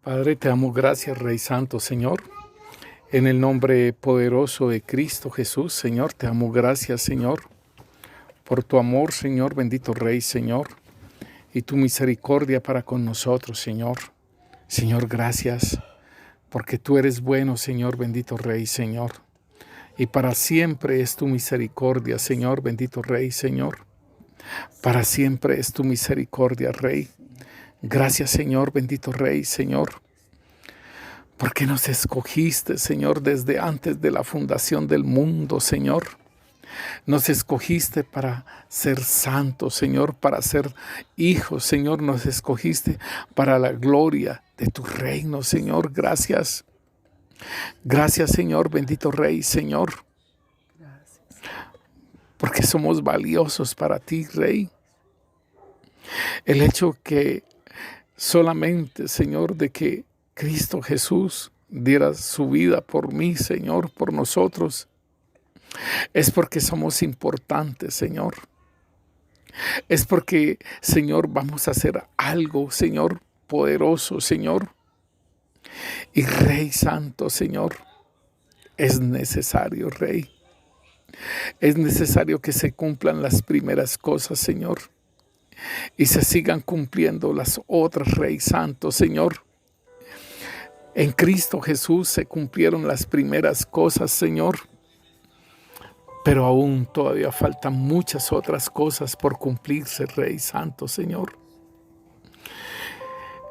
Padre, te damos gracias, Rey Santo, Señor. En el nombre poderoso de Cristo Jesús, Señor, te damos gracias, Señor, por tu amor, Señor, bendito Rey, Señor, y tu misericordia para con nosotros, Señor. Señor, gracias, porque tú eres bueno, Señor, bendito Rey, Señor. Y para siempre es tu misericordia, Señor, bendito Rey, Señor. Para siempre es tu misericordia, Rey. Gracias, Señor, bendito Rey, Señor, porque nos escogiste, Señor, desde antes de la fundación del mundo, Señor. Nos escogiste para ser santos, Señor, para ser hijos, Señor. Nos escogiste para la gloria de tu reino, Señor. Gracias. Gracias, Señor, bendito Rey, Señor. Porque somos valiosos para ti, Rey. El hecho que solamente, Señor, de que Cristo Jesús diera su vida por mí, Señor, por nosotros, es porque somos importantes, Señor. Es porque, Señor, vamos a hacer algo, Señor, poderoso, Señor. Y Rey Santo, Señor, es necesario, Rey. Es necesario que se cumplan las primeras cosas, Señor, y se sigan cumpliendo las otras, Rey Santo, Señor. En Cristo Jesús se cumplieron las primeras cosas, Señor, pero aún todavía faltan muchas otras cosas por cumplirse, Rey Santo, Señor.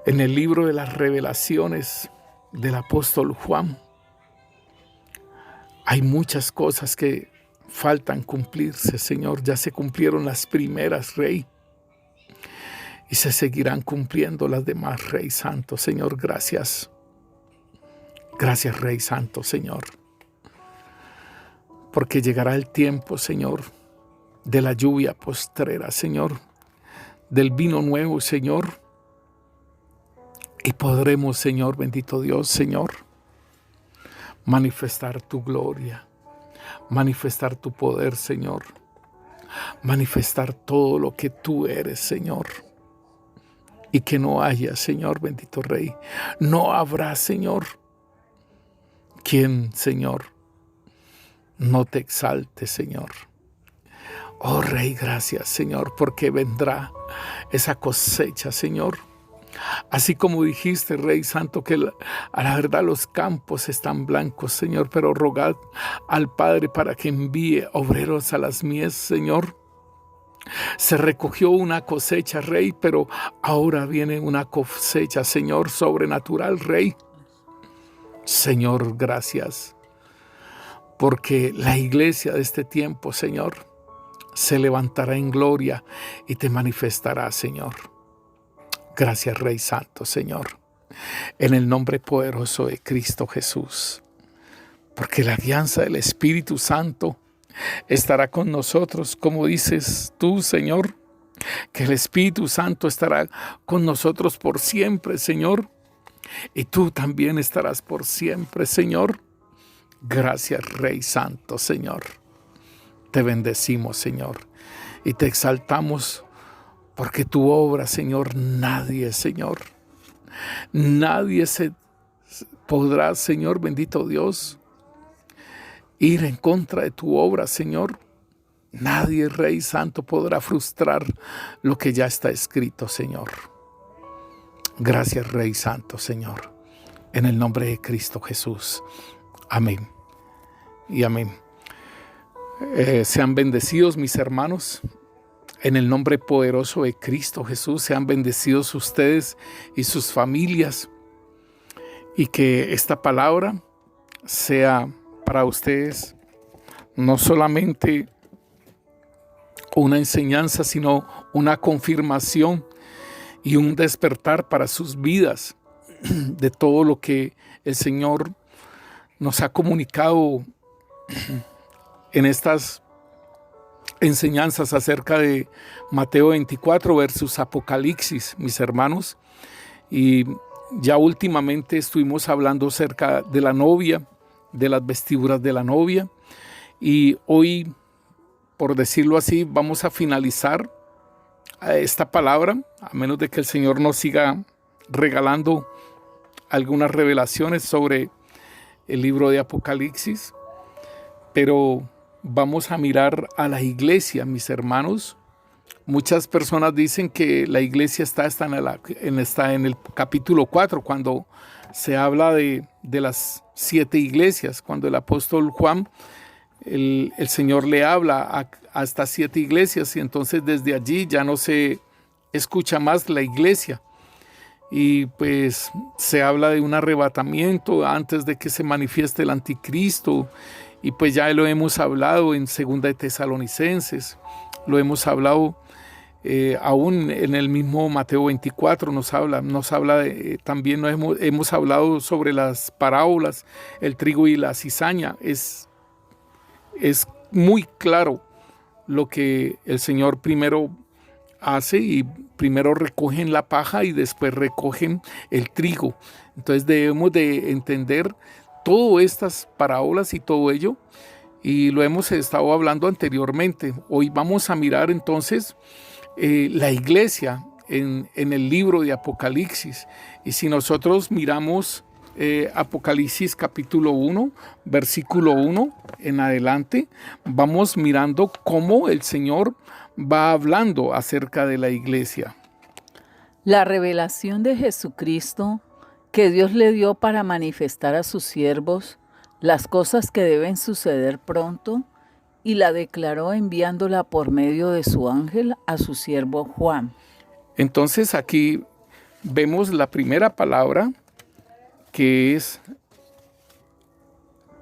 En el libro de las Revelaciones del apóstol Juan, hay muchas cosas que faltan cumplirse, Señor. Ya se cumplieron las primeras, Rey, y se seguirán cumpliendo las demás, Rey Santo, Señor. Gracias. Gracias, Rey Santo, Señor. Porque llegará el tiempo, Señor, de la lluvia postrera, Señor, del vino nuevo, Señor. Y podremos, Señor, bendito Dios, Señor, manifestar tu gloria, manifestar tu poder, Señor, manifestar todo lo que tú eres, Señor. Y que no haya, Señor, bendito Rey, no habrá, Señor, quien, Señor, no te exalte, Señor. Oh Rey, gracias, Señor, porque vendrá esa cosecha, Señor. Así como dijiste, Rey Santo, que a la verdad los campos están blancos, Señor, pero rogad al Padre para que envíe obreros a las mies, Señor. Se recogió una cosecha, Rey, pero ahora viene una cosecha, Señor, sobrenatural, Rey. Señor, gracias, porque la iglesia de este tiempo, Señor, se levantará en gloria y te manifestará, Señor. Gracias, Rey Santo, Señor, en el nombre poderoso de Cristo Jesús, porque la guianza del Espíritu Santo estará con nosotros, como dices tú, Señor, que el Espíritu Santo estará con nosotros por siempre, Señor, y tú también estarás por siempre, Señor. Gracias, Rey Santo, Señor. Te bendecimos, Señor, y te exaltamos, porque tu obra, Señor, nadie, Señor, nadie se podrá, Señor, bendito Dios, ir en contra de tu obra, Señor. Nadie, Rey Santo, podrá frustrar lo que ya está escrito, Señor. Gracias, Rey Santo, Señor, en el nombre de Cristo Jesús. Amén y amén. Sean bendecidos, mis hermanos, en el nombre poderoso de Cristo Jesús. Sean bendecidos ustedes y sus familias, y que esta palabra sea para ustedes no solamente una enseñanza, sino una confirmación y un despertar para sus vidas de todo lo que el Señor nos ha comunicado en estas enseñanzas acerca de Mateo 24 versus Apocalipsis, mis hermanos. Y ya últimamente estuvimos hablando acerca de la novia, de las vestiduras de la novia, y hoy, por decirlo así, vamos a finalizar esta palabra, a menos de que el Señor nos siga regalando algunas revelaciones sobre el libro de Apocalipsis, pero vamos a mirar a la iglesia, mis hermanos. Muchas personas dicen que la iglesia está en el capítulo 4, cuando se habla de las 7 iglesias, cuando el apóstol Juan, el Señor le habla a estas 7 iglesias, y entonces desde allí ya no se escucha más la iglesia. Y pues se habla de un arrebatamiento antes de que se manifieste el anticristo, y pues ya lo hemos hablado en 2 de Tesalonicenses, lo hemos hablado aún en el mismo Mateo 24, nos habla también hemos hablado sobre las parábolas, el trigo y la cizaña. Es muy claro lo que el Señor primero hace, y primero recogen la paja y después recogen el trigo. Entonces debemos de entender todas estas parábolas y todo ello, y lo hemos estado hablando anteriormente. Hoy vamos a mirar entonces la iglesia en el libro de Apocalipsis. Y si nosotros miramos Apocalipsis capítulo 1, versículo 1 en adelante, vamos mirando cómo el Señor va hablando acerca de la iglesia. La revelación de Jesucristo que Dios le dio para manifestar a sus siervos las cosas que deben suceder pronto, y la declaró enviándola por medio de su ángel a su siervo Juan. Entonces aquí vemos la primera palabra, que es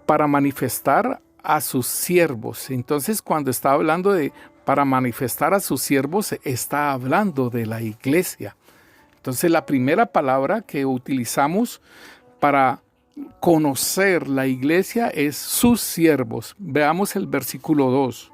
para manifestar a sus siervos. Entonces, cuando está hablando de para manifestar a sus siervos, está hablando de la iglesia. Entonces, la primera palabra que utilizamos para conocer la iglesia es sus siervos. Veamos el versículo 2.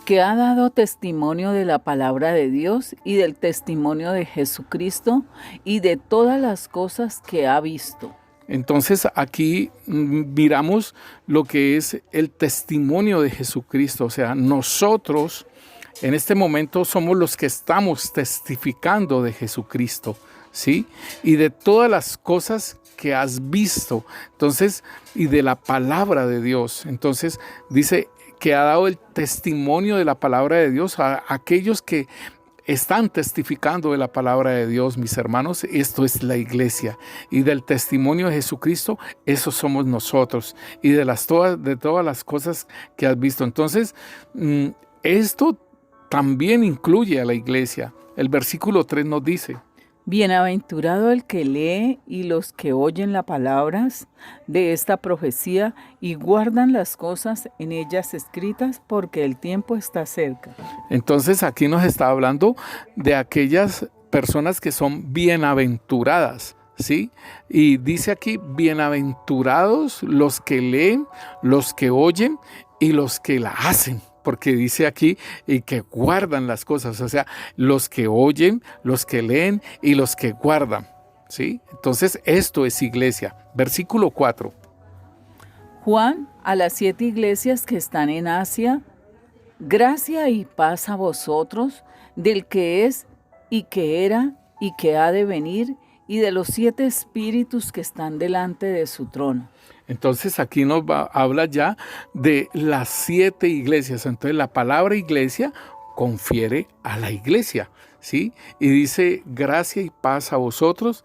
Que ha dado testimonio de la palabra de Dios y del testimonio de Jesucristo y de todas las cosas que ha visto. Entonces aquí miramos lo que es el testimonio de Jesucristo. O sea, nosotros en este momento somos los que estamos testificando de Jesucristo, ¿sí? Y de todas las cosas que has visto. Entonces, y de la palabra de Dios. Entonces, dice que ha dado el testimonio de la palabra de Dios a aquellos que están testificando de la palabra de Dios, mis hermanos. Esto es la iglesia. Y del testimonio de Jesucristo, eso somos nosotros. Y de todas las cosas que has visto. Entonces, esto también incluye a la iglesia. El versículo 3 nos dice: Bienaventurado el que lee y los que oyen las palabras de esta profecía y guardan las cosas en ellas escritas, porque el tiempo está cerca. Entonces aquí nos está hablando de aquellas personas que son bienaventuradas, ¿sí? Y dice aquí: bienaventurados los que leen, los que oyen y los que la hacen. Porque dice aquí, y que guardan las cosas, o sea, los que oyen, los que leen y los que guardan, ¿sí? Entonces, esto es iglesia. Versículo 4. Juan, a las 7 iglesias que están en Asia, gracia y paz a vosotros, del que es y que era y que ha de venir, y de los 7 espíritus que están delante de su trono. Entonces aquí habla ya de las 7 iglesias. Entonces la palabra iglesia confiere a la iglesia, ¿sí? Y dice: gracia y paz a vosotros,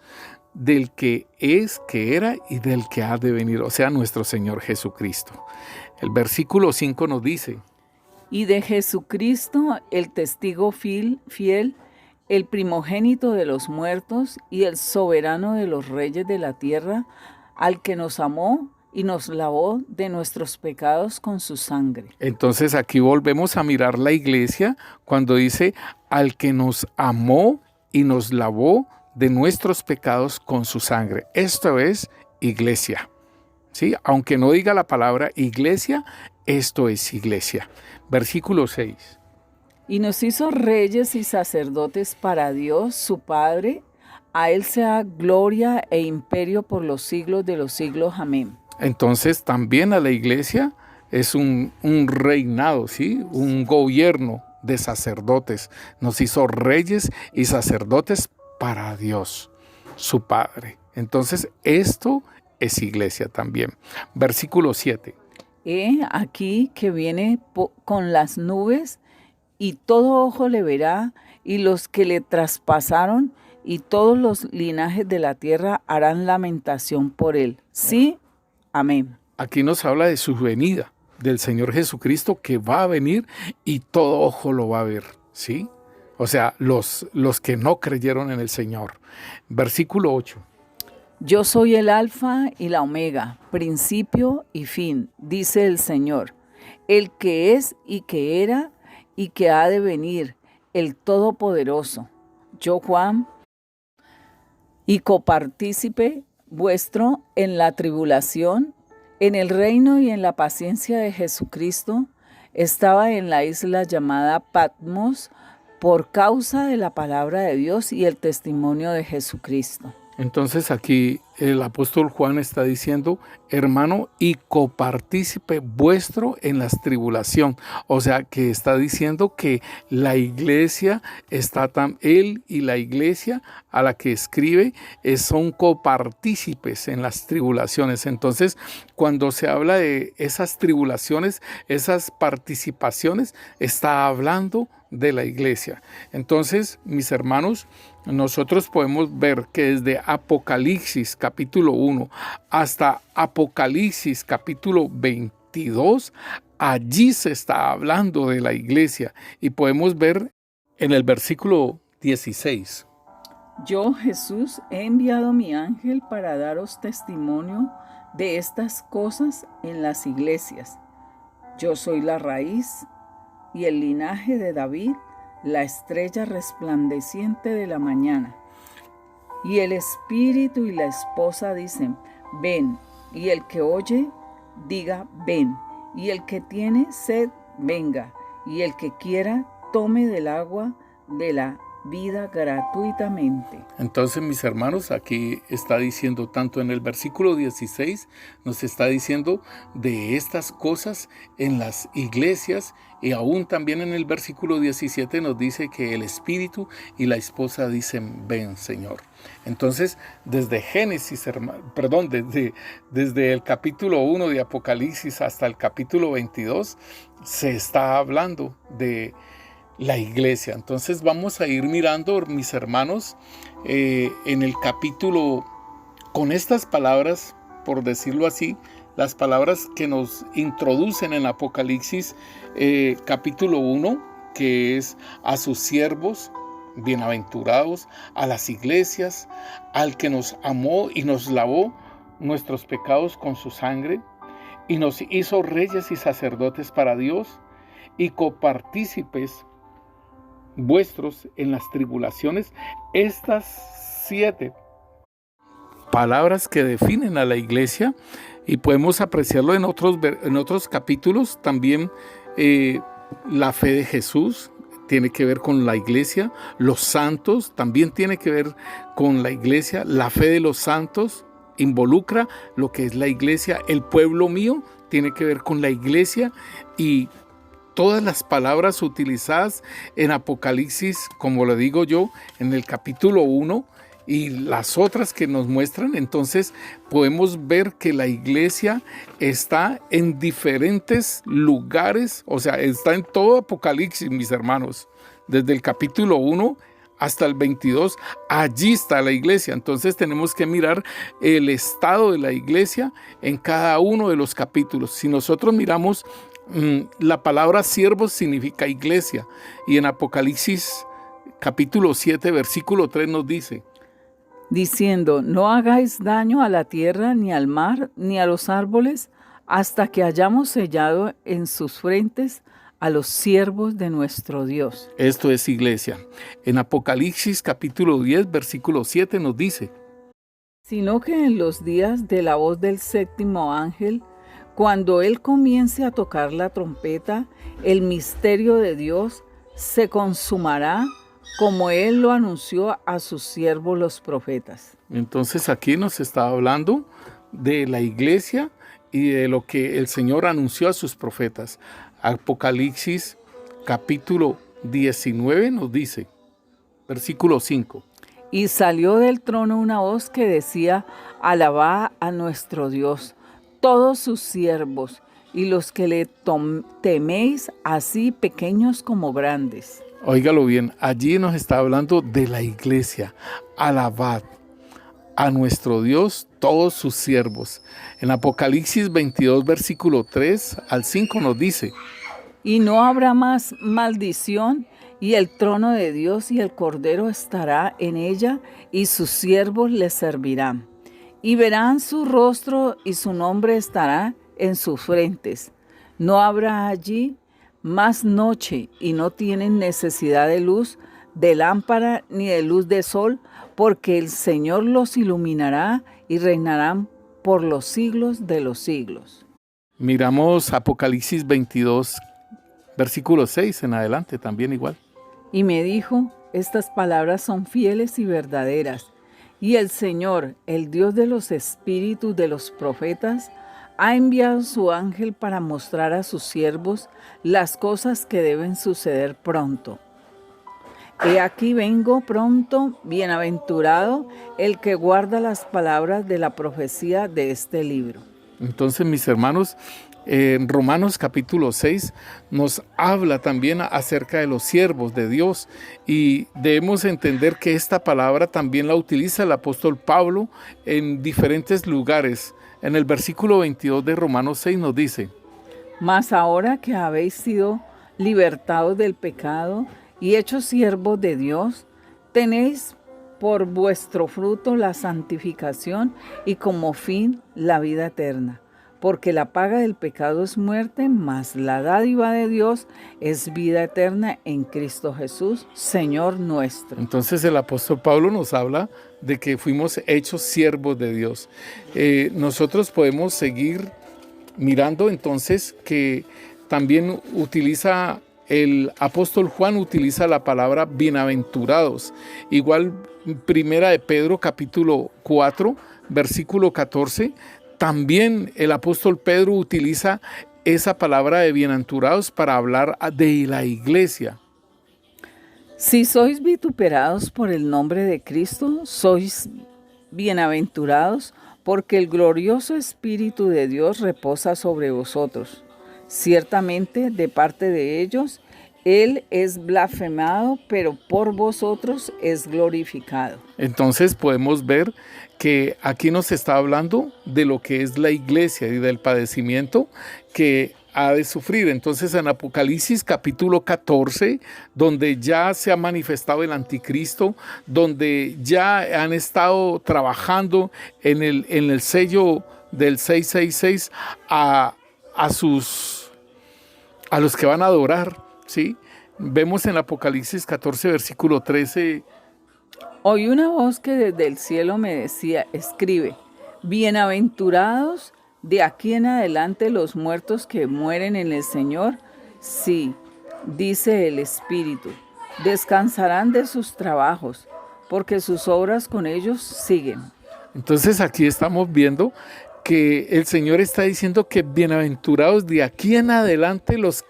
del que es, que era y del que ha de venir, o sea, nuestro Señor Jesucristo. El versículo 5 nos dice: y de Jesucristo, el testigo fiel, el primogénito de los muertos y el soberano de los reyes de la tierra, al que nos amó y nos lavó de nuestros pecados con su sangre. Entonces aquí volvemos a mirar la iglesia cuando dice: al que nos amó y nos lavó de nuestros pecados con su sangre. Esto es iglesia, ¿sí? Aunque no diga la palabra iglesia, esto es iglesia. Versículo 6. Y nos hizo reyes y sacerdotes para Dios, su Padre. A Él sea gloria e imperio por los siglos de los siglos. Amén. Entonces también a la iglesia es un reinado, ¿sí? Un gobierno de sacerdotes. Nos hizo reyes y sacerdotes para Dios. su Padre. Entonces, esto es iglesia también. Versículo 7. He aquí que viene con las nubes, y todo ojo le verá, y los que le traspasaron, y todos los linajes de la tierra harán lamentación por él. Sí, amén. Aquí nos habla de su venida, del Señor Jesucristo que va a venir y todo ojo lo va a ver, ¿sí? O sea, los que no creyeron en el Señor. Versículo 8. Yo soy el alfa y la omega, principio y fin, dice el Señor, el que es y que era y que ha de venir, el Todopoderoso. Yo, Juan, y copartícipe vuestro en la tribulación, en el reino y en la paciencia de Jesucristo, estaba en la isla llamada Patmos por causa de la palabra de Dios y el testimonio de Jesucristo. Entonces aquí el apóstol Juan está diciendo, hermano, y copartícipe vuestro en la tribulación. O sea, que está diciendo que la iglesia él y la iglesia a la que escribe son copartícipes en las tribulaciones. Entonces, cuando se habla de esas tribulaciones, esas participaciones, está hablando de la iglesia. Entonces, mis hermanos, nosotros podemos ver que desde Apocalipsis capítulo 1 hasta Apocalipsis capítulo 22, allí se está hablando de la iglesia y podemos ver en el versículo 16. Yo, Jesús, he enviado mi ángel para daros testimonio de estas cosas en las iglesias. Yo soy la raíz y el linaje de David, la estrella resplandeciente de la mañana. Y el espíritu y la esposa dicen, ven, y el que oye, diga, ven, y el que tiene sed, venga, y el que quiera, tome del agua de la vida gratuitamente. Entonces, mis hermanos, aquí está diciendo, tanto en el versículo 16, nos está diciendo de estas cosas en las iglesias, y aún también en el versículo 17 nos dice que el espíritu y la esposa dicen, ven, Señor. Entonces, desde Génesis, desde el capítulo 1 de Apocalipsis hasta el capítulo 22, se está hablando de la iglesia. Entonces vamos a ir mirando, mis hermanos, en el capítulo, con estas palabras, por decirlo así, las palabras que nos introducen en Apocalipsis capítulo 1, que es a sus siervos bienaventurados, a las iglesias, al que nos amó y nos lavó nuestros pecados con su sangre y nos hizo reyes y sacerdotes para Dios y copartícipes vuestros en las tribulaciones. Estas 7 palabras que definen a la iglesia, y podemos apreciarlo en otros capítulos también. La fe de Jesús tiene que ver con la iglesia, los santos también tiene que ver con la iglesia, la fe de los santos involucra lo que es la iglesia, el pueblo mío tiene que ver con la iglesia, y todas las palabras utilizadas en Apocalipsis, como lo digo yo, en el capítulo 1 y las otras que nos muestran, entonces podemos ver que la iglesia está en diferentes lugares, o sea, está en todo Apocalipsis, mis hermanos, desde el capítulo 1 hasta el 22, allí está la iglesia. Entonces tenemos que mirar el estado de la iglesia en cada uno de los capítulos. Si nosotros miramos, la palabra siervos significa iglesia, y en Apocalipsis capítulo 7 versículo 3 nos dice, diciendo, no hagáis daño a la tierra, ni al mar, ni a los árboles, hasta que hayamos sellado en sus frentes a los siervos de nuestro Dios. Esto es iglesia. En Apocalipsis capítulo 10 versículo 7 nos dice, sino que en los días de la voz del séptimo ángel, cuando él comience a tocar la trompeta, el misterio de Dios se consumará, como él lo anunció a sus siervos los profetas. Entonces aquí nos está hablando de la iglesia y de lo que el Señor anunció a sus profetas. Apocalipsis capítulo 19 nos dice, versículo 5. Y salió del trono una voz que decía: Alabad a nuestro Dios, todos sus siervos, y los que le teméis, así pequeños como grandes. Óigalo bien, allí nos está hablando de la iglesia. Alabad a nuestro Dios, todos sus siervos. En Apocalipsis 22, versículo 3 al 5 nos dice: Y no habrá más maldición, y el trono de Dios y el Cordero estará en ella, y sus siervos le servirán. Y verán su rostro, y su nombre estará en sus frentes. No habrá allí más noche, y no tienen necesidad de luz, de lámpara, ni de luz de sol, porque el Señor los iluminará, y reinarán por los siglos de los siglos. Miramos Apocalipsis 22, versículo 6 en adelante, también igual. Y me dijo: estas palabras son fieles y verdaderas. Y el Señor, el Dios de los espíritus de los profetas, ha enviado su ángel para mostrar a sus siervos las cosas que deben suceder pronto. He aquí vengo pronto, bienaventurado el que guarda las palabras de la profecía de este libro. Entonces, mis hermanos, en Romanos capítulo 6 nos habla también acerca de los siervos de Dios, y debemos entender que esta palabra también la utiliza el apóstol Pablo en diferentes lugares. En el versículo 22 de Romanos 6 nos dice: Mas ahora que habéis sido libertados del pecado y hechos siervos de Dios, tenéis por vuestro fruto la santificación y como fin la vida eterna. Porque la paga del pecado es muerte, mas la dádiva de Dios es vida eterna en Cristo Jesús, Señor nuestro. Entonces el apóstol Pablo nos habla de que fuimos hechos siervos de Dios. Nosotros podemos seguir mirando entonces que también el apóstol Juan utiliza la palabra bienaventurados. Igual primera de Pedro capítulo 4, versículo 14, también el apóstol Pedro utiliza esa palabra de bienaventurados para hablar de la iglesia. Si sois vituperados por el nombre de Cristo, sois bienaventurados, porque el glorioso Espíritu de Dios reposa sobre vosotros. Ciertamente, de parte de ellos, Él es blasfemado, pero por vosotros es glorificado. Entonces podemos ver que aquí nos está hablando de lo que es la iglesia y del padecimiento que ha de sufrir. Entonces en Apocalipsis capítulo 14, donde ya se ha manifestado el anticristo, donde ya han estado trabajando en el sello del 666 a los que van a adorar, ¿sí? Vemos en Apocalipsis 14, versículo 13. Oí una voz que desde el cielo me decía: escribe, bienaventurados de aquí en adelante los muertos que mueren en el Señor. Sí, dice el Espíritu, descansarán de sus trabajos, porque sus obras con ellos siguen. Entonces aquí estamos viendo que el Señor está diciendo que bienaventurados de aquí en adelante los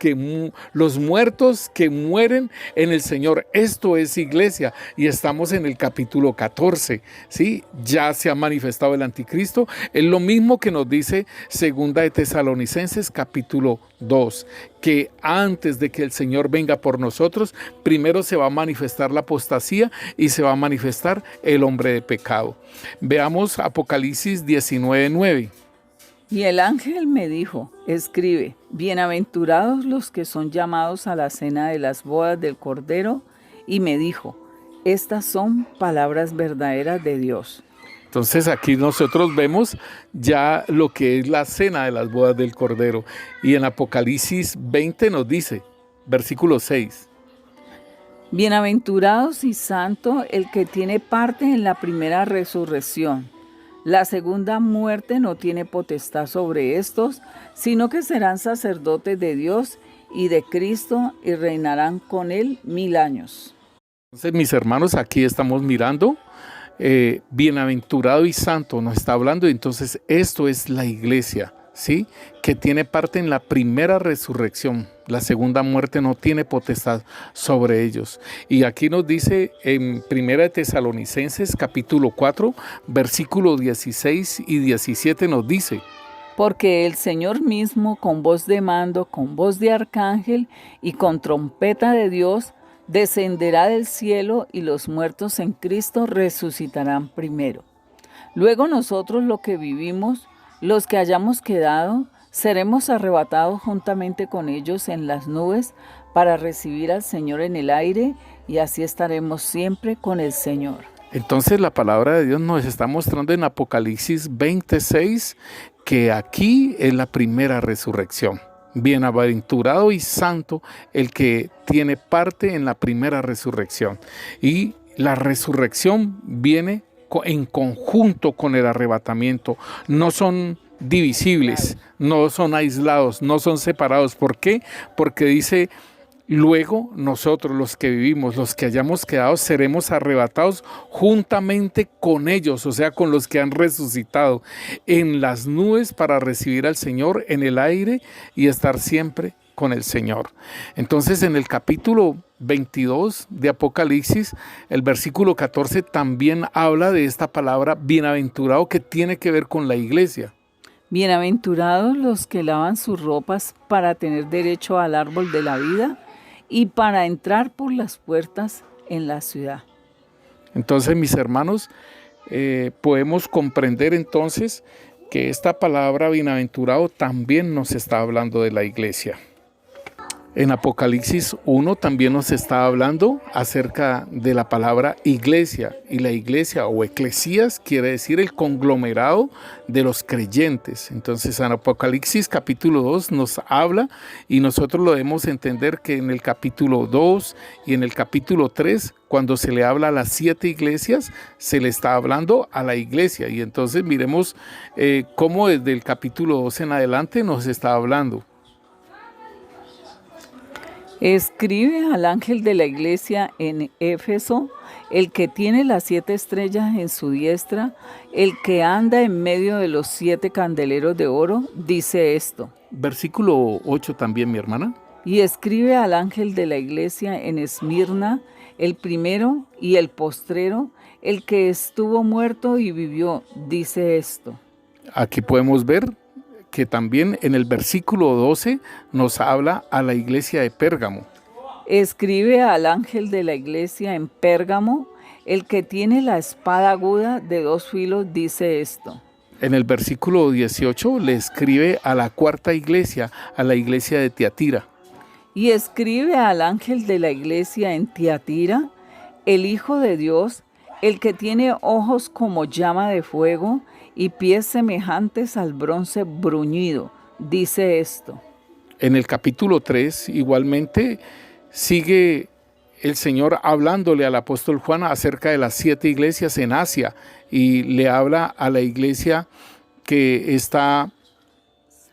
muertos que mueren en el Señor. Esto es iglesia, y estamos en el capítulo 14, ¿sí? Ya se ha manifestado el anticristo. Es lo mismo que nos dice segunda de Tesalonicenses capítulo 2, que antes de que el Señor venga por nosotros, primero se va a manifestar la apostasía y se va a manifestar el hombre de pecado. Veamos Apocalipsis 19:9. Y el ángel me dijo: escribe, bienaventurados los que son llamados a la cena de las bodas del Cordero. Y me dijo: estas son palabras verdaderas de Dios. Entonces aquí nosotros vemos ya lo que es la cena de las bodas del Cordero. Y en Apocalipsis 20 nos dice, versículo 6. Bienaventurados y santo el que tiene parte en la primera resurrección. La segunda muerte no tiene potestad sobre estos, sino que serán sacerdotes de Dios y de Cristo y reinarán con él 1000 años. Entonces, mis hermanos, aquí estamos mirando, bienaventurado y santo nos está hablando. Entonces, esto es la iglesia, ¿sí? Que tiene parte en la primera resurrección. La segunda muerte no tiene potestad sobre ellos. Y aquí nos dice en 1 Tesalonicenses capítulo 4, versículo 16 y 17 nos dice: Porque el Señor mismo, con voz de mando, con voz de arcángel y con trompeta de Dios, descenderá del cielo, y los muertos en Cristo resucitarán primero. Luego nosotros, los que vivimos, los que hayamos quedado, seremos arrebatados juntamente con ellos en las nubes para recibir al Señor en el aire, y así estaremos siempre con el Señor. Entonces la palabra de Dios nos está mostrando en Apocalipsis 26 que aquí es la primera resurrección. Bienaventurado y santo el que tiene parte en la primera resurrección. Y la resurrección viene en conjunto con el arrebatamiento. No son divisibles, no son aislados, no son separados. ¿Por qué? Porque dice: luego nosotros, los que vivimos, los que hayamos quedado, seremos arrebatados juntamente con ellos, o sea, con los que han resucitado, en las nubes para recibir al Señor en el aire y estar siempre con el Señor. Entonces, en el capítulo 22 de Apocalipsis, el versículo 14 también habla de esta palabra bienaventurado, que tiene que ver con la iglesia. Bienaventurados los que lavan sus ropas para tener derecho al árbol de la vida y para entrar por las puertas en la ciudad. Entonces, mis hermanos, podemos comprender entonces que esta palabra bienaventurado también nos está hablando de la iglesia. En Apocalipsis 1 también nos está hablando acerca de la palabra iglesia, y la iglesia o eclesías quiere decir el conglomerado de los creyentes. Entonces en Apocalipsis capítulo 2 nos habla, y nosotros lo debemos entender que en el capítulo 2 y en el capítulo 3, cuando se le habla a las 7 iglesias, se le está hablando a la iglesia. Y entonces miremos cómo desde el capítulo 2 en adelante nos está hablando. Escribe al ángel de la iglesia en Éfeso, el que tiene las 7 estrellas en su diestra, el que anda en medio de los 7 candeleros de oro, dice esto. Versículo 8 también, mi hermana. Y escribe al ángel de la iglesia en Esmirna, el primero y el postrero, el que estuvo muerto y vivió, dice esto. Aquí podemos ver que también en el versículo 12 nos habla a la iglesia de Pérgamo. Escribe al ángel de la iglesia en Pérgamo, el que tiene la espada aguda de 2 filos, dice esto. En el versículo 18 le escribe a la 4ª iglesia, a la iglesia de Tiatira. Y escribe al ángel de la iglesia en Tiatira, el Hijo de Dios, el que tiene ojos como llama de fuego y pies semejantes al bronce bruñido, dice esto. En el capítulo 3 igualmente sigue el Señor hablándole al apóstol Juan acerca de las 7 iglesias en Asia, y le habla a la iglesia que está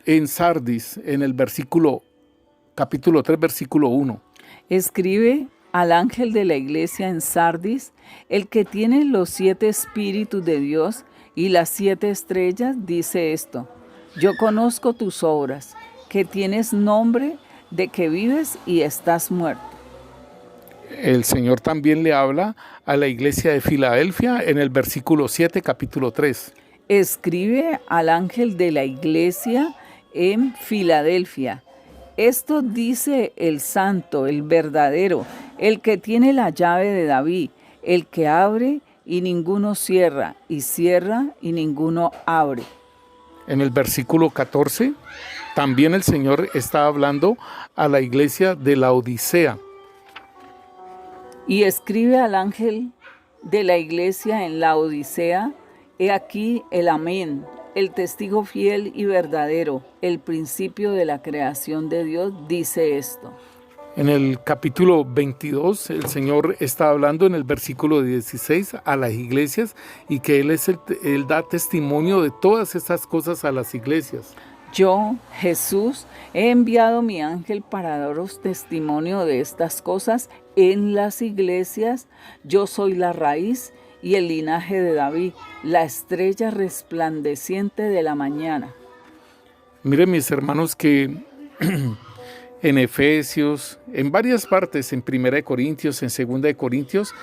en Sardis en el capítulo 3, versículo 1. Escribe al ángel de la iglesia en Sardis, el que tiene los 7 espíritus de Dios y las 7 estrellas, dice esto. Yo conozco tus obras, que tienes nombre de que vives y estás muerto. El Señor también le habla a la iglesia de Filadelfia en el versículo 7, capítulo 3. Escribe al ángel de la iglesia en Filadelfia. Esto dice el santo, el verdadero, el que tiene la llave de David, el que abre y ninguno cierra, y cierra y ninguno abre. En el versículo 14, también el Señor está hablando a la iglesia de la Odisea. Y escribe al ángel de la iglesia en la Odisea, he aquí el Amén, el testigo fiel y verdadero, el principio de la creación de Dios, dice esto. En el capítulo 22, el Señor está hablando en el versículo 16 a las iglesias, y que Él da testimonio de todas estas cosas a las iglesias. Yo, Jesús, he enviado mi ángel para daros testimonio de estas cosas en las iglesias. Yo soy la raíz y el linaje de David, la estrella resplandeciente de la mañana. Miren mis hermanos que en Efesios, en varias partes, en Primera de Corintios, en Segunda de Corintios,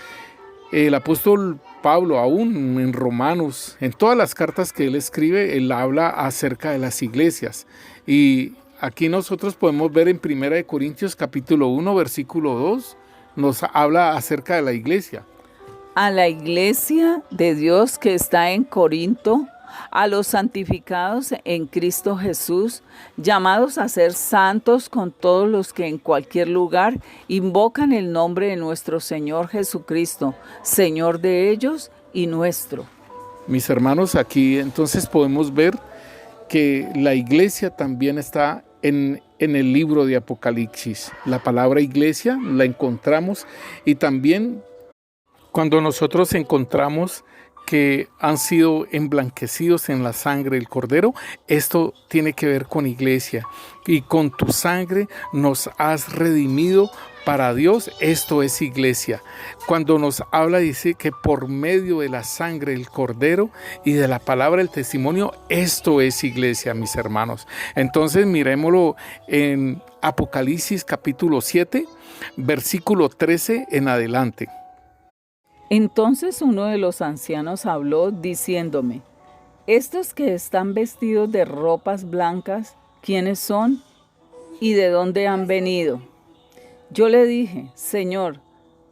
el apóstol Pablo, aún en Romanos, en todas las cartas que él escribe, él habla acerca de las iglesias. Y aquí nosotros podemos ver en Primera de Corintios capítulo 1, versículo 2, nos habla acerca de la iglesia. A la iglesia de Dios que está en Corinto, a los santificados en Cristo Jesús, llamados a ser santos con todos los que en cualquier lugar invocan el nombre de nuestro Señor Jesucristo, Señor de ellos y nuestro. Mis hermanos, aquí entonces podemos ver que la iglesia también está en el libro de Apocalipsis. La palabra iglesia la encontramos y también cuando nosotros encontramos que han sido emblanquecidos en la sangre del Cordero, esto tiene que ver con iglesia. Y con tu sangre nos has redimido para Dios, esto es iglesia. Cuando nos habla, dice que por medio de la sangre del Cordero y de la palabra del testimonio, esto es iglesia, mis hermanos. Entonces miremoslo en Apocalipsis capítulo 7, versículo 13 en adelante. Entonces uno de los ancianos habló diciéndome, estos que están vestidos de ropas blancas, ¿quiénes son y de dónde han venido? Yo le dije, Señor,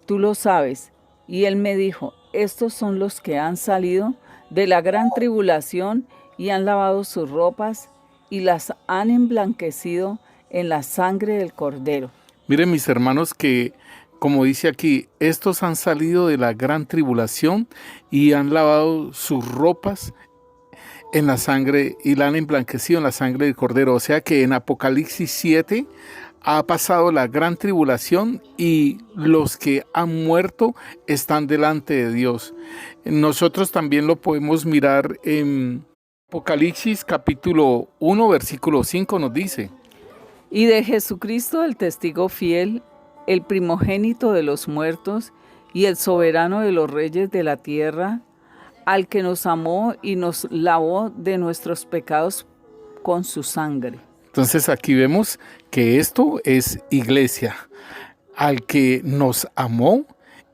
tú lo sabes. Y él me dijo, estos son los que han salido de la gran tribulación y han lavado sus ropas y las han emblanquecido en la sangre del Cordero. Miren mis hermanos que, como dice aquí, estos han salido de la gran tribulación y han lavado sus ropas en la sangre y la han emblanquecido en la sangre del Cordero. O sea que en Apocalipsis 7 ha pasado la gran tribulación y los que han muerto están delante de Dios. Nosotros también lo podemos mirar en Apocalipsis capítulo 1, versículo 5 nos dice. Y de Jesucristo el testigo fiel, el primogénito de los muertos y el soberano de los reyes de la tierra, al que nos amó y nos lavó de nuestros pecados con su sangre. Entonces aquí vemos que esto es iglesia, al que nos amó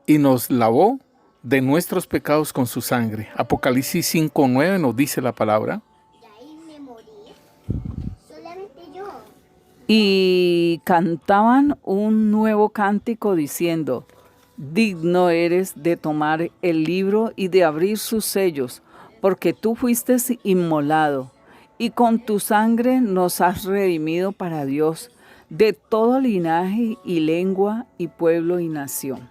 y nos lavó de nuestros pecados con su sangre. Apocalipsis 5:9 nos dice la palabra. Y cantaban un nuevo cántico diciendo, digno eres de tomar el libro y de abrir sus sellos, porque tú fuiste inmolado, y con tu sangre nos has redimido para Dios, de todo linaje y lengua y pueblo y nación.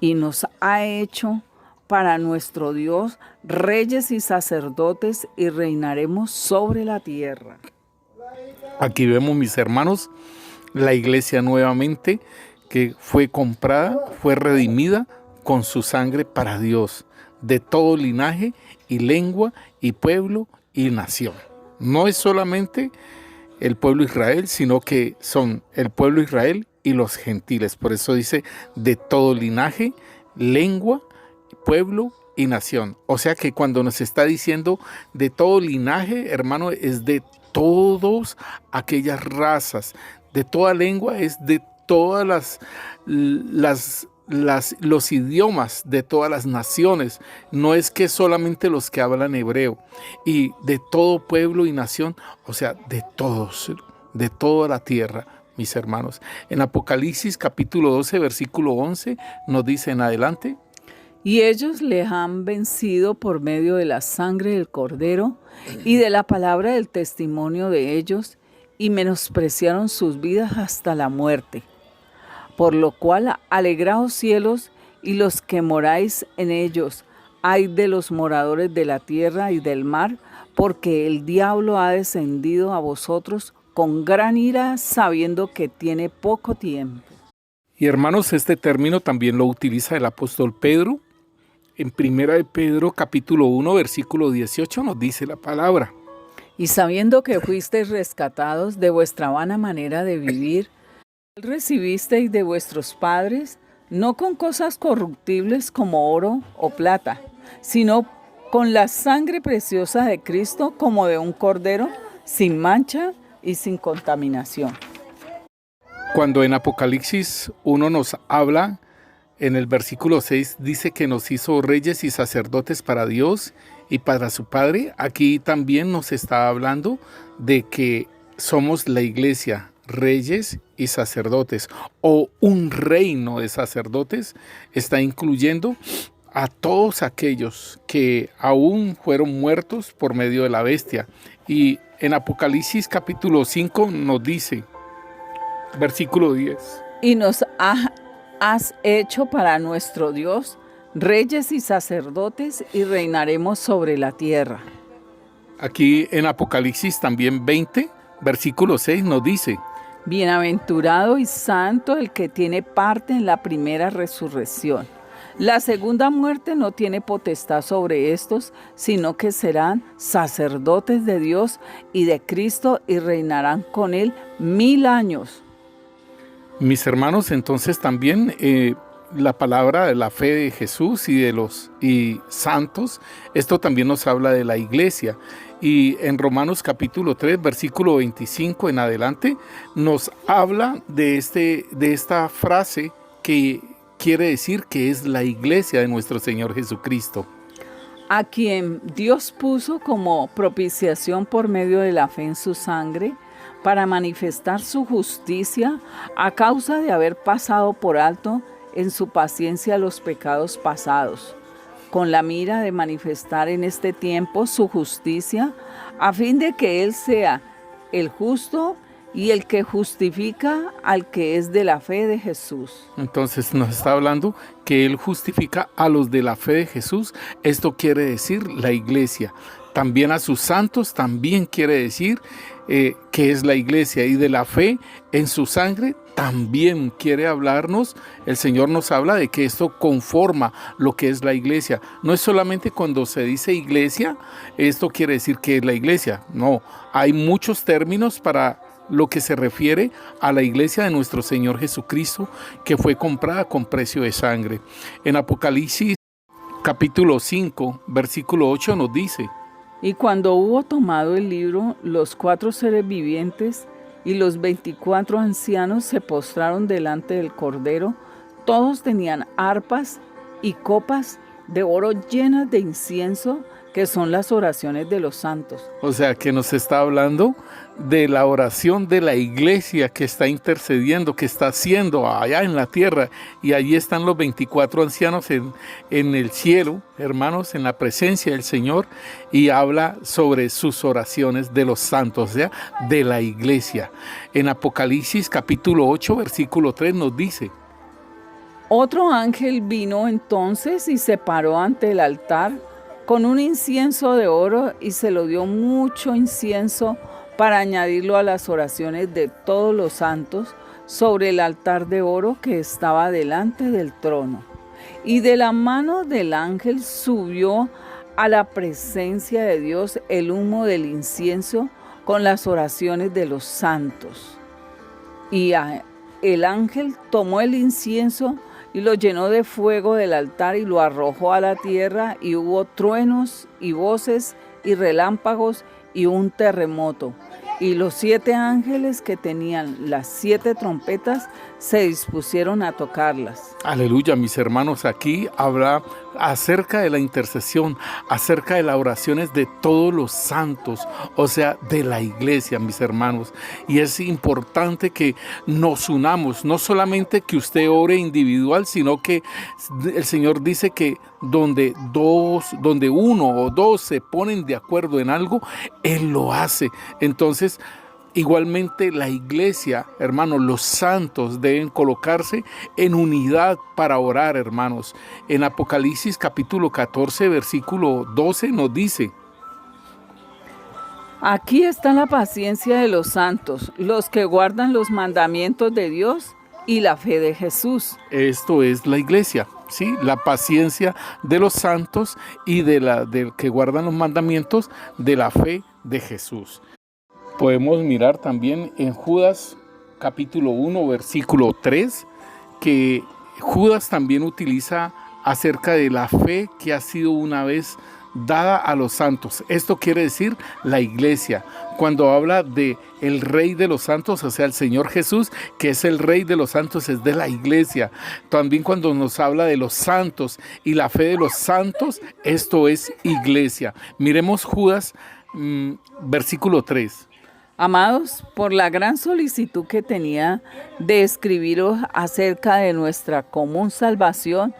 Y nos ha hecho para nuestro Dios reyes y sacerdotes, y reinaremos sobre la tierra. Aquí vemos, mis hermanos, la iglesia nuevamente que fue comprada, fue redimida con su sangre para Dios, de todo linaje y lengua y pueblo y nación. No es solamente el pueblo Israel, sino que son el pueblo Israel y los gentiles. Por eso dice de todo linaje, lengua, pueblo y nación. O sea que cuando nos está diciendo de todo linaje, hermano, es de todas aquellas razas, de toda lengua, es de todas los idiomas de todas las naciones. No es que solamente los que hablan hebreo, y de todo pueblo y nación, o sea, de todos, de toda la tierra, mis hermanos. En Apocalipsis capítulo 12, versículo 11, nos dice en adelante. Y ellos les han vencido por medio de la sangre del Cordero y de la palabra del testimonio de ellos, y menospreciaron sus vidas hasta la muerte. Por lo cual, alegraos cielos y los que moráis en ellos, ay de los moradores de la tierra y del mar, porque el diablo ha descendido a vosotros con gran ira, sabiendo que tiene poco tiempo. Y hermanos, este término también lo utiliza el apóstol Pedro. En Primera de Pedro, capítulo 1, versículo 18, nos dice la palabra. Y sabiendo que fuisteis rescatados de vuestra vana manera de vivir, recibisteis de vuestros padres, no con cosas corruptibles como oro o plata, sino con la sangre preciosa de Cristo, como de un cordero, sin mancha y sin contaminación. Cuando en Apocalipsis 1 nos habla, en el versículo 6 dice que nos hizo reyes y sacerdotes para Dios y para su Padre, aquí también nos está hablando de que somos la iglesia, reyes y sacerdotes, o un reino de sacerdotes. Está incluyendo a todos aquellos que aún fueron muertos por medio de la bestia. Y en Apocalipsis capítulo 5 nos dice, versículo 10. Y nos has hecho para nuestro Dios reyes y sacerdotes y reinaremos sobre la tierra. Aquí en Apocalipsis también 20, versículo 6 nos dice, bienaventurado y santo el que tiene parte en la primera resurrección. La segunda muerte no tiene potestad sobre estos, sino que serán sacerdotes de Dios y de Cristo y reinarán con él 1000 años. Mis hermanos, entonces también la palabra de la fe de Jesús y de los santos, esto también nos habla de la iglesia. Y en Romanos capítulo 3, versículo 25 en adelante, nos habla de esta frase que quiere decir que es la iglesia de nuestro Señor Jesucristo. A quien Dios puso como propiciación por medio de la fe en su sangre, para manifestar su justicia a causa de haber pasado por alto en su paciencia los pecados pasados, con la mira de manifestar en este tiempo su justicia, a fin de que Él sea el justo y el que justifica al que es de la fe de Jesús. Entonces nos está hablando que Él justifica a los de la fe de Jesús. Esto quiere decir la iglesia. También a sus santos, también quiere decir que es la iglesia. Y de la fe en su sangre también quiere hablarnos. El Señor nos habla de que esto conforma lo que es la iglesia. No es solamente cuando se dice iglesia, esto quiere decir que es la iglesia. No, hay muchos términos para lo que se refiere a la iglesia de nuestro Señor Jesucristo, que fue comprada con precio de sangre. En Apocalipsis capítulo 5, versículo 8 nos dice, y cuando hubo tomado el libro, los 4 seres vivientes y los 24 ancianos se postraron delante del Cordero. Todos tenían arpas y copas de oro llenas de incienso, que son las oraciones de los santos. O sea, que nos está hablando de la oración de la iglesia que está intercediendo, que está haciendo allá en la tierra. Y allí están los 24 ancianos en el cielo, hermanos, en la presencia del Señor, y habla sobre sus oraciones de los santos, o sea, de la iglesia. En Apocalipsis capítulo 8, versículo 3 nos dice, otro ángel vino entonces y se paró ante el altar con un incienso de oro y se lo dio mucho incienso para añadirlo a las oraciones de todos los santos sobre el altar de oro que estaba delante del trono. Y de la mano del ángel subió a la presencia de Dios el humo del incienso con las oraciones de los santos. Y el ángel tomó el incienso y lo llenó de fuego del altar y lo arrojó a la tierra, y hubo truenos y voces y relámpagos y un terremoto. Y los 7 ángeles que tenían las 7 trompetas se dispusieron a tocarlas. Aleluya, mis hermanos, aquí habla acerca de la intercesión, acerca de las oraciones de todos los santos, o sea, de la iglesia, mis hermanos. Y es importante que nos unamos, no solamente que usted ore individual, sino que el Señor dice que donde uno o dos se ponen de acuerdo en algo, Él lo hace. Entonces, igualmente la iglesia, hermanos, los santos deben colocarse en unidad para orar, hermanos. En Apocalipsis capítulo 14, versículo 12 nos dice, aquí está la paciencia de los santos, los que guardan los mandamientos de Dios y la fe de Jesús. Esto es la iglesia, ¿sí? La paciencia de los santos y del que guardan los mandamientos de la fe de Jesús. Podemos mirar también en Judas capítulo 1, versículo 3, que Judas también utiliza acerca de la fe que ha sido una vez dada a los santos. Esto quiere decir la iglesia. Cuando habla de el Rey de los santos, o sea, el Señor Jesús, que es el Rey de los santos, es de la iglesia. También cuando nos habla de los santos y la fe de los santos, esto es iglesia. Miremos Judas, versículo 3. Amados, por la gran solicitud que tenía de escribiros acerca de nuestra común salvación,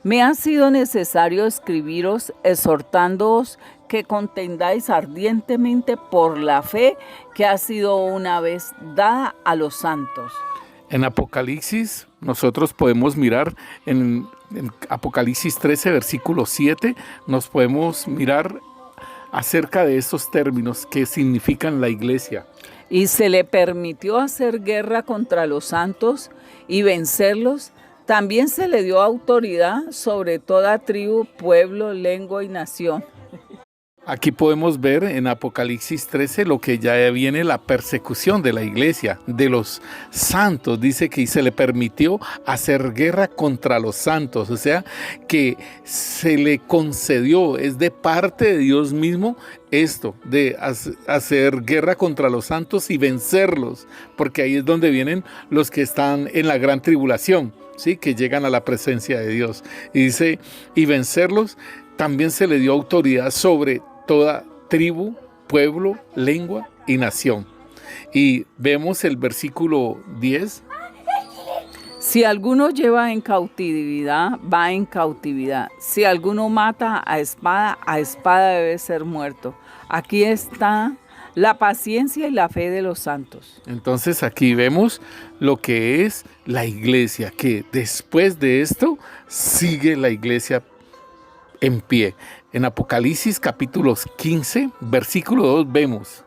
me ha sido necesario escribiros exhortándoos que contendáis ardientemente por la fe que ha sido una vez dada a los santos. En Apocalipsis, nosotros podemos mirar en Apocalipsis 13, versículo 7, nos podemos mirar acerca de estos términos que significan la iglesia. Y se le permitió hacer guerra contra los santos y vencerlos. También se le dio autoridad sobre toda tribu, pueblo, lengua y nación. Aquí podemos ver en Apocalipsis 13 lo que ya viene la persecución de la iglesia, de los santos. Dice que se le permitió hacer guerra contra los santos, o sea, que se le concedió, es de parte de Dios mismo esto, de hacer guerra contra los santos y vencerlos, porque ahí es donde vienen los que están en la gran tribulación, ¿sí? Que llegan a la presencia de Dios. Y dice, y vencerlos, también se le dio autoridad sobre toda tribu, pueblo, lengua y nación. Y vemos el versículo 10. Si alguno lleva en cautividad, va en cautividad. Si alguno mata a espada debe ser muerto. Aquí está la paciencia y la fe de los santos. Entonces aquí vemos lo que es la iglesia, que después de esto sigue la iglesia en pie. En Apocalipsis capítulo 15, versículo 2 vemos.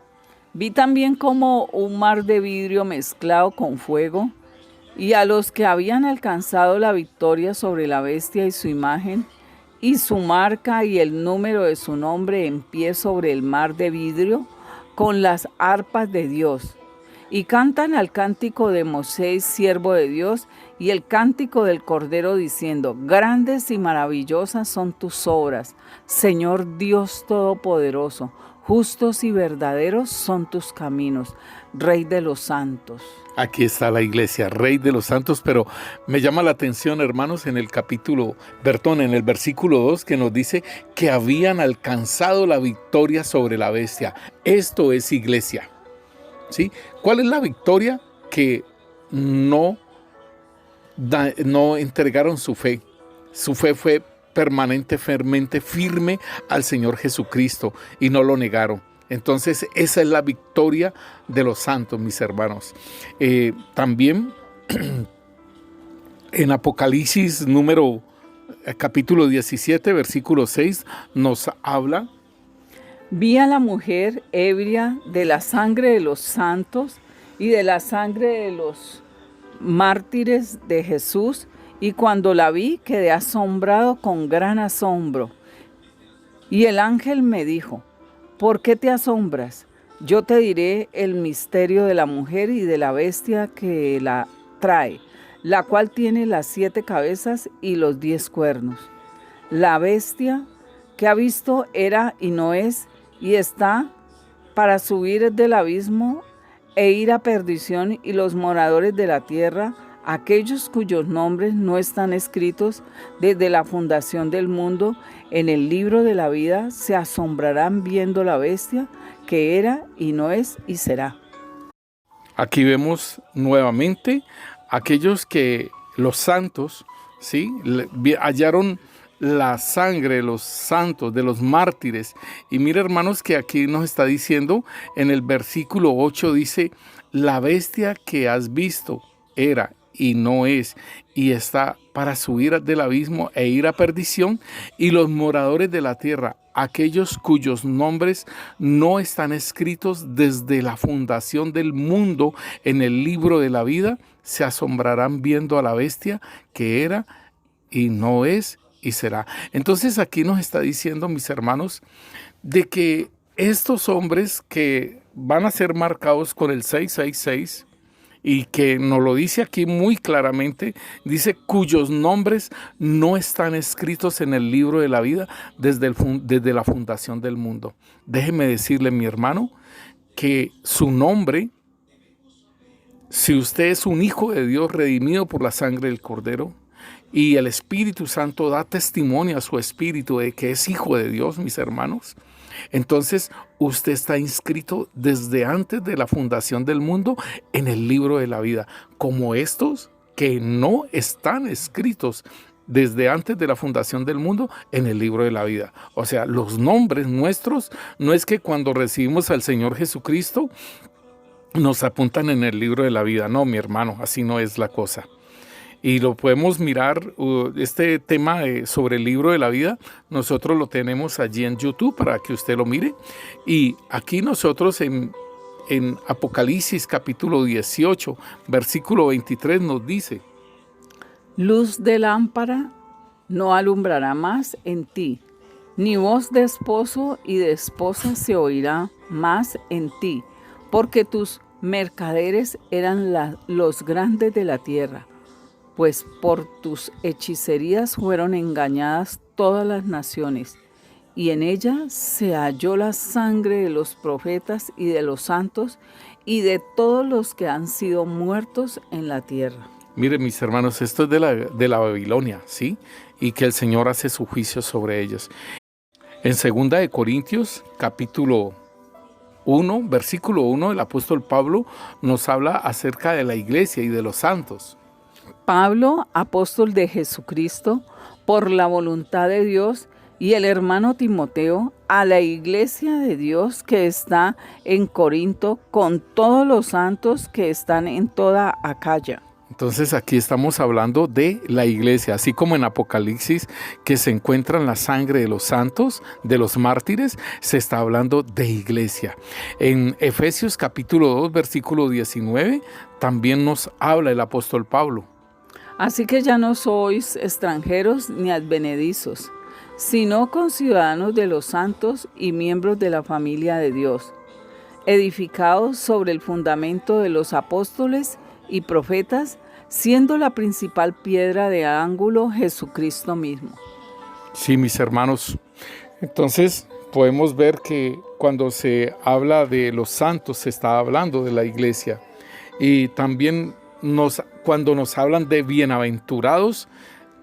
Vi también como un mar de vidrio mezclado con fuego, y a los que habían alcanzado la victoria sobre la bestia y su imagen, y su marca y el número de su nombre en pie sobre el mar de vidrio, con las arpas de Dios. Y cantan al cántico de Moisés, siervo de Dios, y el cántico del Cordero, diciendo: grandes y maravillosas son tus obras, Señor Dios Todopoderoso. Justos y verdaderos son tus caminos, Rey de los santos. Aquí está la iglesia, Rey de los santos, pero me llama la atención, hermanos, en el versículo 2, que nos dice que habían alcanzado la victoria sobre la bestia. Esto es iglesia. ¿Sí? ¿Cuál es la victoria? Que no entregaron su fe. Su fe fue permanente, firme al Señor Jesucristo y no lo negaron. Entonces esa es la victoria de los santos, mis hermanos. También en Apocalipsis capítulo 17, versículo 6 nos habla. Vi a la mujer ebria de la sangre de los santos y de la sangre de los mártires de Jesús, y cuando la vi quedé asombrado con gran asombro. Y el ángel me dijo: ¿por qué te asombras? Yo te diré el misterio de la mujer y de la bestia que la trae, la cual tiene las 7 cabezas y los 10 cuernos. La bestia que ha visto era y no es, y está para subir del abismo e ir a perdición, y los moradores de la tierra, aquellos cuyos nombres no están escritos desde la fundación del mundo en el libro de la vida, se asombrarán viendo la bestia que era y no es y será. Aquí vemos nuevamente aquellos que los santos, ¿sí?, hallaron la sangre de los santos, de los mártires. Y mira, hermanos, que aquí nos está diciendo en el versículo 8, dice: la bestia que has visto era y no es, y está para subir del abismo e ir a perdición, y los moradores de la tierra, aquellos cuyos nombres no están escritos desde la fundación del mundo en el libro de la vida, se asombrarán viendo a la bestia que era y no es y será. Entonces aquí nos está diciendo, mis hermanos, de que estos hombres que van a ser marcados con el 666, y que nos lo dice aquí muy claramente, dice cuyos nombres no están escritos en el libro de la vida desde la fundación del mundo. Déjeme decirle, mi hermano, que su nombre, si usted es un hijo de Dios redimido por la sangre del Cordero, y el Espíritu Santo da testimonio a su espíritu de que es hijo de Dios, mis hermanos, entonces usted está inscrito desde antes de la fundación del mundo en el libro de la vida, como estos que no están escritos desde antes de la fundación del mundo en el libro de la vida. O sea, los nombres nuestros no es que cuando recibimos al Señor Jesucristo nos apuntan en el libro de la vida. No, mi hermano, así no es la cosa. Y lo podemos mirar, este tema sobre el libro de la vida, nosotros lo tenemos allí en YouTube para que usted lo mire. Y aquí nosotros en Apocalipsis capítulo 18, versículo 23 nos dice: Luz de lámpara no alumbrará más en ti, ni voz de esposo y de esposa se oirá más en ti, porque tus mercaderes eran los grandes de la tierra. Pues por tus hechicerías fueron engañadas todas las naciones, y en ella se halló la sangre de los profetas y de los santos y de todos los que han sido muertos en la tierra. Miren, mis hermanos, esto es de la Babilonia, ¿sí? Y que el Señor hace su juicio sobre ellos. En 2 de Corintios, capítulo 1, versículo 1, el apóstol Pablo nos habla acerca de la iglesia y de los santos. Pablo, apóstol de Jesucristo, por la voluntad de Dios, y el hermano Timoteo, a la iglesia de Dios que está en Corinto, con todos los santos que están en toda Acaya. Entonces aquí estamos hablando de la iglesia, así como en Apocalipsis que se encuentra la sangre de los santos, de los mártires, se está hablando de iglesia. En Efesios capítulo 2, versículo 19, también nos habla el apóstol Pablo. Así que ya no sois extranjeros ni advenedizos, sino conciudadanos de los santos y miembros de la familia de Dios, edificados sobre el fundamento de los apóstoles y profetas, siendo la principal piedra de ángulo Jesucristo mismo. Sí, mis hermanos, entonces podemos ver que cuando se habla de los santos se está hablando de la iglesia, y también cuando nos hablan de bienaventurados,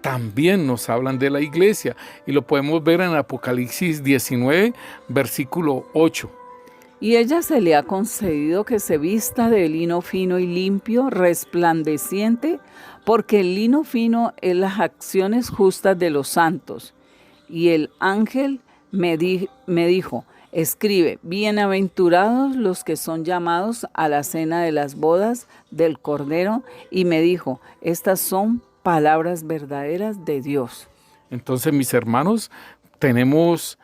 también nos hablan de la iglesia, y lo podemos ver en Apocalipsis 19, versículo 8. Y ella se le ha concedido que se vista de lino fino y limpio, resplandeciente, porque el lino fino es las acciones justas de los santos. Y el ángel me dijo: escribe, bienaventurados los que son llamados a la cena de las bodas del Cordero. Y me dijo: estas son palabras verdaderas de Dios. Entonces, mis hermanos, tenemos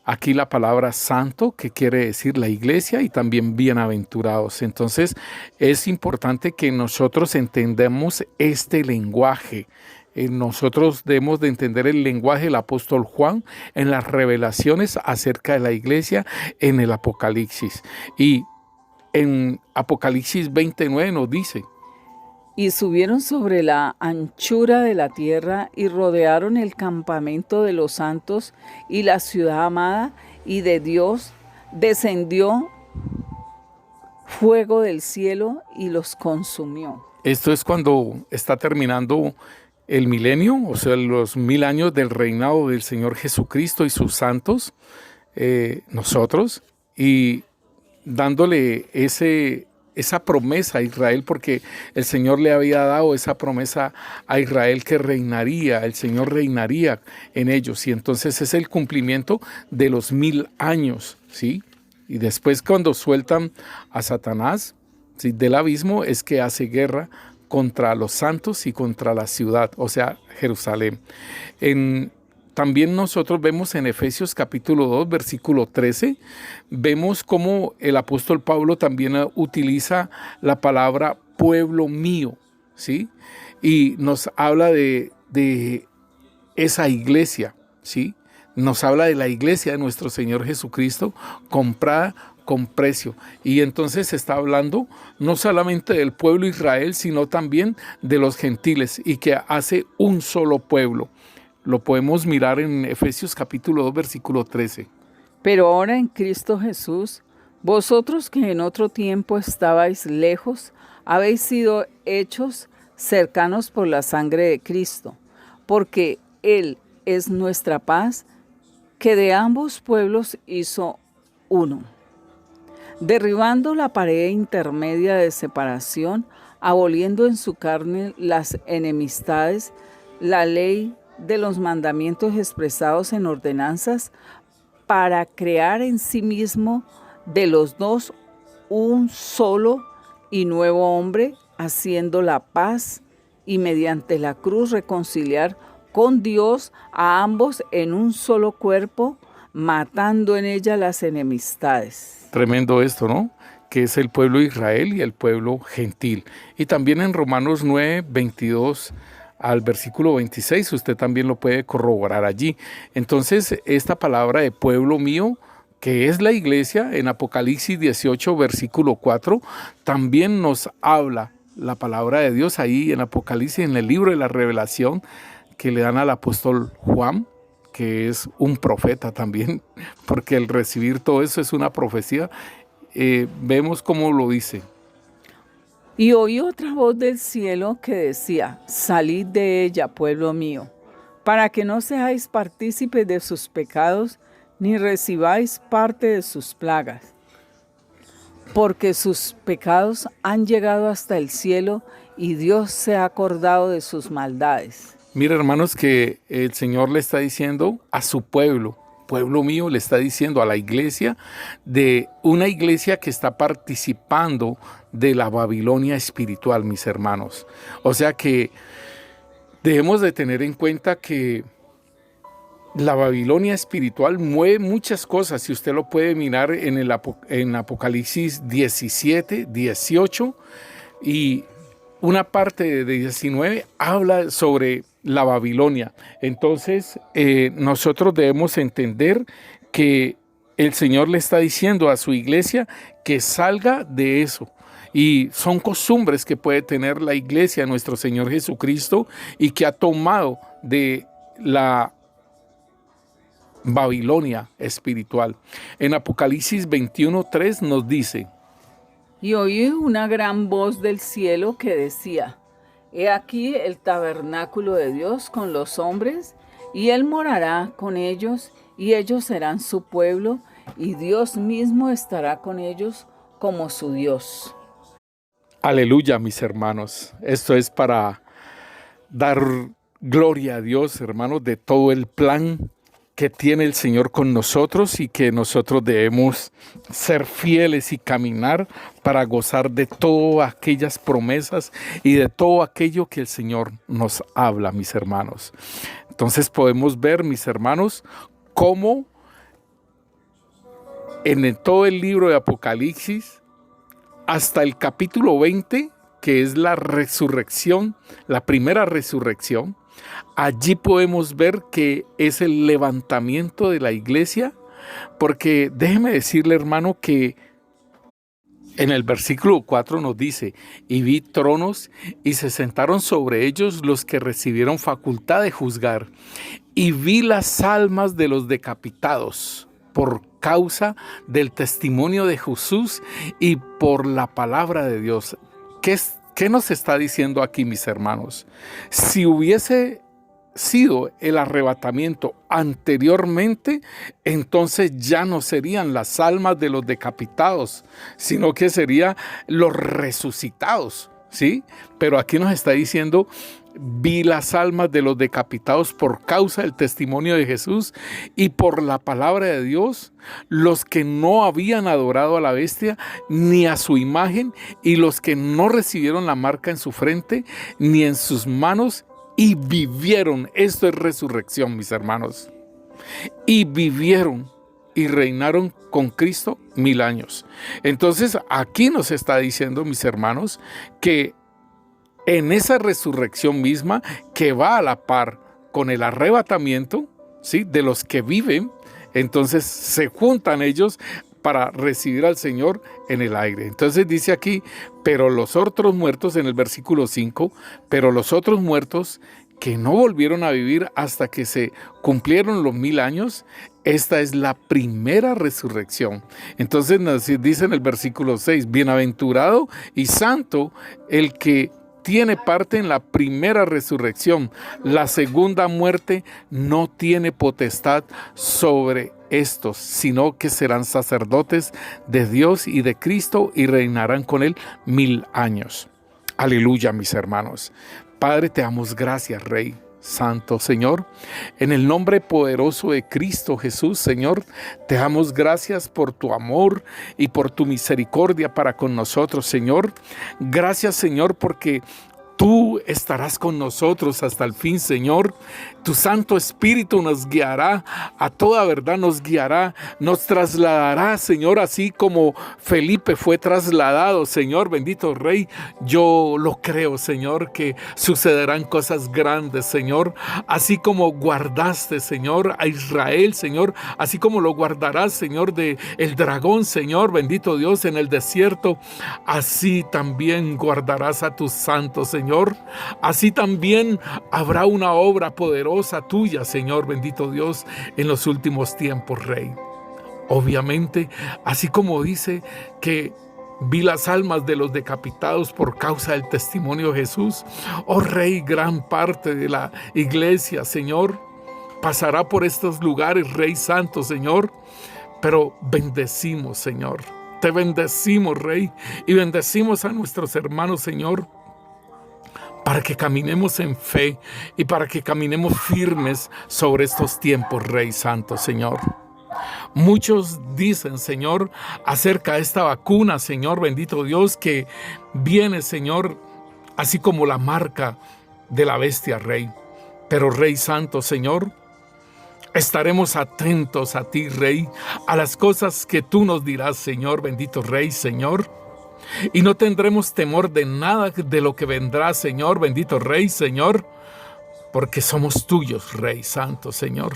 aquí la palabra santo, que quiere decir la iglesia, y también bienaventurados. Entonces, es importante que nosotros entendamos este lenguaje. Nosotros debemos de entender el lenguaje del apóstol Juan en las revelaciones acerca de la iglesia en el Apocalipsis. Y en Apocalipsis 29 nos dice: y subieron sobre la anchura de la tierra y rodearon el campamento de los santos y la ciudad amada, y de Dios descendió fuego del cielo y los consumió. Esto es cuando está terminando el milenio, o sea, los 1000 años del reinado del Señor Jesucristo y sus santos, nosotros, y dándole esa promesa a Israel, porque el Señor le había dado esa promesa a Israel que reinaría, el Señor reinaría en ellos, y entonces es el cumplimiento de los 1000 años, ¿sí? Y después, cuando sueltan a Satanás, ¿sí?, del abismo, es que hace guerra contra los santos y contra la ciudad, o sea, Jerusalén. También nosotros vemos en Efesios capítulo 2, versículo 13, vemos cómo el apóstol Pablo también utiliza la palabra pueblo mío, ¿sí? Y nos habla de esa iglesia, ¿sí?, nos habla de la iglesia de nuestro Señor Jesucristo, comprada con precio. Y entonces está hablando no solamente del pueblo Israel, sino también de los gentiles, y que hace un solo pueblo. Lo podemos mirar en Efesios capítulo 2, versículo 13. Pero ahora en Cristo Jesús, vosotros que en otro tiempo estabais lejos, habéis sido hechos cercanos por la sangre de Cristo, porque Él es nuestra paz, que de ambos pueblos hizo uno, derribando la pared intermedia de separación, aboliendo en su carne las enemistades, la ley de los mandamientos expresados en ordenanzas, para crear en sí mismo de los dos un solo y nuevo hombre, haciendo la paz, y mediante la cruz reconciliar con Dios a ambos en un solo cuerpo, matando en ella las enemistades. Tremendo esto, ¿no? Que es el pueblo de Israel y el pueblo gentil. Y también en Romanos 9, 22 al versículo 26, usted también lo puede corroborar allí. Entonces, esta palabra de pueblo mío, que es la iglesia, en Apocalipsis 18, versículo 4, también nos habla la palabra de Dios ahí en Apocalipsis, en el libro de la Revelación, que le dan al apóstol Juan, que es un profeta también, porque el recibir todo eso es una profecía. Vemos cómo lo dice. Y oí otra voz del cielo que decía: salid de ella, pueblo mío, para que no seáis partícipes de sus pecados, ni recibáis parte de sus plagas. Porque sus pecados han llegado hasta el cielo, y Dios se ha acordado de sus maldades. Mira, hermanos, que el Señor le está diciendo a su pueblo, pueblo mío, le está diciendo a la iglesia, de una iglesia que está participando de la Babilonia espiritual, mis hermanos. O sea que debemos de tener en cuenta que la Babilonia espiritual mueve muchas cosas, si usted lo puede mirar en Apocalipsis 17, 18, y una parte de 19 habla sobre la Babilonia. Entonces, nosotros debemos entender que el Señor le está diciendo a su iglesia que salga de eso. Y son costumbres que puede tener la iglesia de nuestro Señor Jesucristo y que ha tomado de la Babilonia espiritual. En Apocalipsis 21:3 nos dice: Y oí una gran voz del cielo que decía: he aquí el tabernáculo de Dios con los hombres, y Él morará con ellos, y ellos serán su pueblo, y Dios mismo estará con ellos como su Dios. Aleluya, mis hermanos. Esto es para dar gloria a Dios, hermanos, de todo el plan que tiene el Señor con nosotros, y que nosotros debemos ser fieles y caminar para gozar de todas aquellas promesas y de todo aquello que el Señor nos habla, mis hermanos. Entonces podemos ver, mis hermanos, cómo en todo el libro de Apocalipsis, hasta el capítulo 20, que es la resurrección, la primera resurrección, allí podemos ver que es el levantamiento de la iglesia, porque déjeme decirle, hermano, que en el versículo 4 nos dice: y vi tronos, y se sentaron sobre ellos los que recibieron facultad de juzgar, y vi las almas de los decapitados por causa del testimonio de Jesús y por la palabra de Dios. ¿Qué nos está diciendo aquí, mis hermanos? Si hubiese sido el arrebatamiento anteriormente, entonces ya no serían las almas de los decapitados, sino que serían los resucitados, ¿sí? Pero aquí nos está diciendo: vi las almas de los decapitados por causa del testimonio de Jesús y por la palabra de Dios, los que no habían adorado a la bestia ni a su imagen, y los que no recibieron la marca en su frente ni en sus manos, y vivieron. Esto es resurrección, mis hermanos. Y vivieron y reinaron con Cristo 1000 años. Entonces aquí nos está diciendo, mis hermanos, que en esa resurrección misma, que va a la par con el arrebatamiento, ¿sí?, de los que viven, entonces se juntan ellos para recibir al Señor en el aire. Entonces dice aquí, pero los otros muertos, en el versículo 5, pero los otros muertos que no volvieron a vivir hasta que se cumplieron los 1000 años, esta es la primera resurrección. Entonces nos dice en el versículo 6, bienaventurado y santo el que tiene parte en la primera resurrección. La segunda muerte no tiene potestad sobre estos, sino que serán sacerdotes de Dios y de Cristo y reinarán con él 1000 años. Aleluya, mis hermanos. Padre, te damos gracias, Rey Santo, Señor. En el nombre poderoso de Cristo Jesús, Señor, te damos gracias por tu amor y por tu misericordia para con nosotros, Señor. Gracias, Señor, porque tú estarás con nosotros hasta el fin, Señor. Tu Santo Espíritu nos guiará a toda verdad, nos guiará, nos trasladará, Señor, así como Felipe fue trasladado, Señor, bendito Rey. Yo lo creo, Señor, que sucederán cosas grandes, Señor, así como guardaste, Señor, a Israel, Señor, así como lo guardarás, Señor, de el dragón, Señor, bendito Dios, en el desierto, así también guardarás a tus santos, Señor. Así también habrá una obra poderosa tuya, Señor, bendito Dios, en los últimos tiempos, Rey. Obviamente, así como dice que vi las almas de los decapitados por causa del testimonio de Jesús, oh Rey, gran parte de la iglesia, Señor, pasará por estos lugares, Rey Santo, Señor, pero bendecimos, Señor, te bendecimos, Rey, y bendecimos a nuestros hermanos, Señor, para que caminemos en fe y para que caminemos firmes sobre estos tiempos, Rey Santo, Señor. Muchos dicen, Señor, acerca de esta vacuna, Señor, bendito Dios, que viene, Señor, así como la marca de la bestia, Rey. Pero, Rey Santo, Señor, estaremos atentos a ti, Rey, a las cosas que tú nos dirás, Señor, bendito Rey, Señor. Y no tendremos temor de nada de lo que vendrá, Señor, bendito Rey, Señor, porque somos tuyos, Rey Santo, Señor.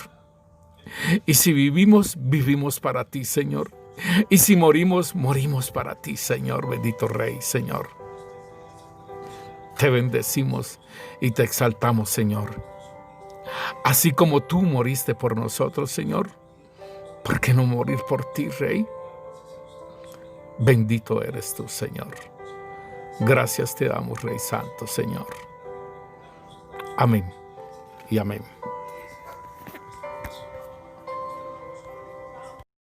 Y si vivimos, vivimos para ti, Señor. Y si morimos, morimos para ti, Señor, bendito Rey, Señor. Te bendecimos y te exaltamos, Señor. Así como tú moriste por nosotros, Señor, ¿por qué no morir por ti, Rey? Bendito eres tú, Señor. Gracias te damos, Rey Santo, Señor. Amén y amén.